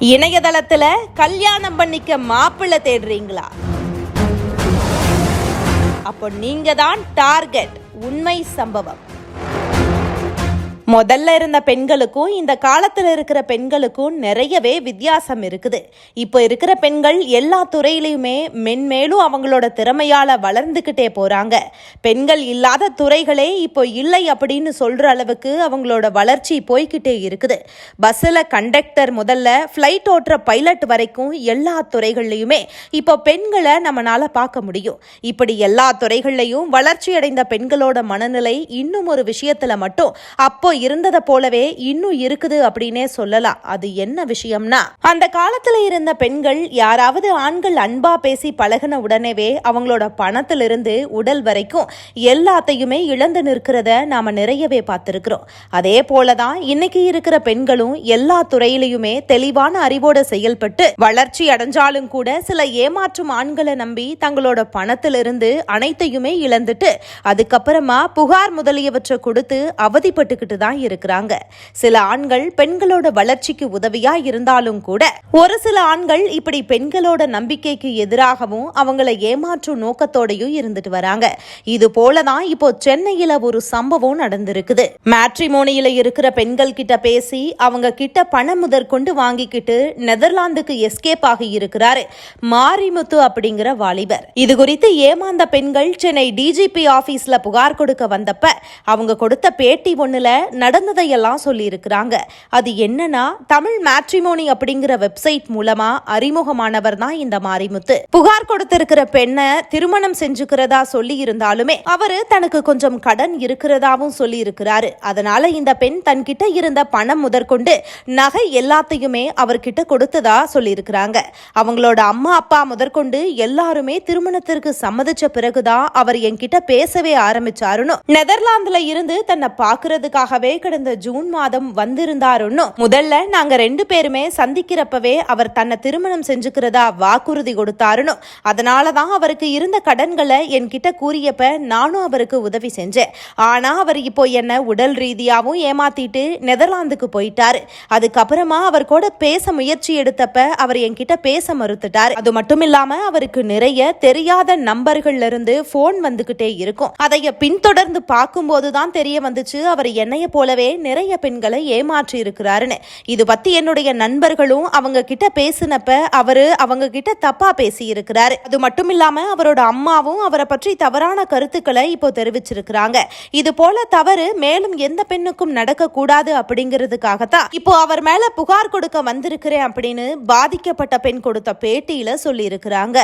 இணையதளத்துல கல்யாணம் பண்ணிக்க மாப்பிள்ளை தேடுறீங்களா? அப்போ நீங்க தான் டார்கெட். உண்மை சம்பவம். முதல்ல இருந்த பெண்களுக்கும் இந்த காலத்துல இருக்கிற பெண்களுக்கும் நிறையவே வித்தியாசம் இருக்குது. இப்போ இருக்கிற பெண்கள் எல்லா துறையிலையுமே மென்மேலும் அவங்களோட திறமையால வளர்ந்துகிட்டே போறாங்க. பெண்கள் இல்லாத துறைகளே இப்போ இல்லை அப்படின்னு சொல்ற அளவுக்கு அவங்களோட வளர்ச்சி போய்கிட்டே இருக்குது. பஸ்ஸில் கண்டக்டர் முதல்ல ஃப்ளைட் ஓட்டுற பைலட் வரைக்கும் எல்லா துறைகள்லையுமே இப்போ பெண்களை நம்மளால பார்க்க முடியும். இப்படி எல்லா துறைகள்லையும் வளர்ச்சி அடைந்த பெண்களோட மனநிலை இன்னும் ஒரு விஷயத்துல மட்டும் அப்போ இருந்ததை போலவே இன்னும் இருக்குது அப்படின்னே சொல்லலாம். அது என்ன விஷயம்னா, அந்த காலத்துல இருந்த பெண்கள் யாராவது ஆண்கள் அன்பா பேசி பழகின உடனேவே அவங்களோட பணத்திலிருந்து உடல் வரைக்கும் எல்லாத்தையுமே இழந்து நிற்கிறத நாம நிறையவே பார்த்திருக்கிறோம். அதே போலதான் இன்னைக்கு இருக்கிற பெண்களும் எல்லா துறையிலையுமே தெளிவான அறிவோட செயல்பட்டு வளர்ச்சி அடைஞ்சாலும் கூட சில ஏமாற்றும் ஆண்களை நம்பி தங்களோட பணத்திலிருந்து அனைத்தையுமே இழந்துட்டு அதுக்கப்புறமா புகார் முதலியவற்றை கொடுத்து அவதிப்பட்டுக்கிட்டு தான் இருக்கிறாங்க. சில ஆண்கள் பெண்களோட வளர்ச்சிக்கு உதவியா இருந்தாலும் கூட ஒரு சில ஆண்கள் இப்படி பெண்களோட நம்பிக்கைக்கு எதிராகவும் அவங்களை ஏமாற்றும் நோக்கத்தோடையும் இருந்துட்டு வராங்க. இது போலதான் இப்போ சென்னையில ஒரு சம்பவம் நடந்திருக்குது. மேட்ரிமோனியில இருக்கிற பெண்கள் கிட்ட பேசி அவங்க கிட்ட பணம் முதற்கொண்டு வாங்கிக்கிட்டு நெதர்லாந்துக்கு எஸ்கேப் ஆகி இருக்கிறாரு மாரிமுத்து அப்படிங்கிற வாலிபர். இது குறித்து ஏமாந்த பெண்கள் சென்னை டிஜிபி ஆபீஸ்ல புகார் கொடுக்க வந்தப்ப அவங்க கொடுத்த பேட்டி ஒண்ணுல நடந்ததையெல்லாம் சொல்லி இருக்கிறாங்க. அது என்னன்னா, தமிழ் மேட்ரிமோனி அப்படிங்கிற வெப்சைட் மூலமா அறிமுகமானவர் தான் இந்த மாரிமுத்து. புகார் கொடுத்திருக்கிற பெண்ணை திருமணம் செஞ்சுக்கிறதா சொல்லி இருந்தாலுமே அவரு தனக்கு கொஞ்சம் கடன் இருக்கிறதாவும் சொல்லி இருக்கிறாரு. அதனால இந்த பெண் தன்கிட்ட இருந்த பணம் முதற்கொண்டு நகை எல்லாத்தையுமே அவர்கிட்ட கொடுத்ததா சொல்லி இருக்கிறாங்க. அவங்களோட அம்மா அப்பா முதற்கொண்டு எல்லாருமே திருமணத்திற்கு சம்மதிச்ச பிறகுதான் அவர் என்கிட்ட பேசவே ஆரம்பிச்சாருன்னு நெதர்லாந்துல இருந்து தன்னை பாக்குறதுக்காகவே கடந்த ஜூன் மாதம் வந்திருந்தாருன்னு முதல்ல நாங்க 2 பேருமே சந்திக்கிறப்பவே அவர் தன்னை திருமணம் செஞ்சுக்கிறதா வாக்குறுதி கொடுத்தாருன்னு அதனாலதான் அவருக்கு இருந்த கடன்களை என்கிட்ட கூறியப்ப நானும் அவருக்கு உதவி செஞ்சேன். ஆனா அவர் இப்போ என்ன உடல் ரீதியாவும் ஏமாத்திட்டு நெதர்லாந்துக்கு போயிட்டாரு. அதுக்கப்புறமா அவர் கூட பேச முயற்சி எடுத்தப்ப அவர் என்கிட்ட பேச மறுத்துட்டாரு. அது மட்டும் இல்லாம அவருக்கு நிறைய தெரியாத நம்பர்கள்ல இருந்து போன் வந்துகிட்டே இருக்கும். அதைய பின்தொடர்ந்து பார்க்கும் போதுதான் தெரிய வந்துச்சு அவர் என்னைய போலவே நிறைய பெண்களை ஏமாற்றி இருக்கிறாருன்னு. இது பத்தி என்னுடைய நண்பர்களும் அவங்க கிட்ட பேசினப்ப அவரு அவங்க கிட்ட தப்பா பேசி இருக்கிறாரு. அது மட்டும் இல்லாம அவரோட அம்மாவும் அவரை பற்றி தவறான கருத்துக்களை இப்போ தெரிவிச்சிருக்கிறாங்க. இது போல தவறு மேலும் எந்த பெண்ணுக்கும் நடக்க கூடாது அப்படிங்கிறதுக்காகத்தான் இப்போ அவர் மேல புகார் கொடுக்க வந்திருக்கிறேன் அப்படின்னு பாதிக்கப்பட்ட பெண் கொடுத்த பேட்டியில சொல்லி இருக்கிறாங்க.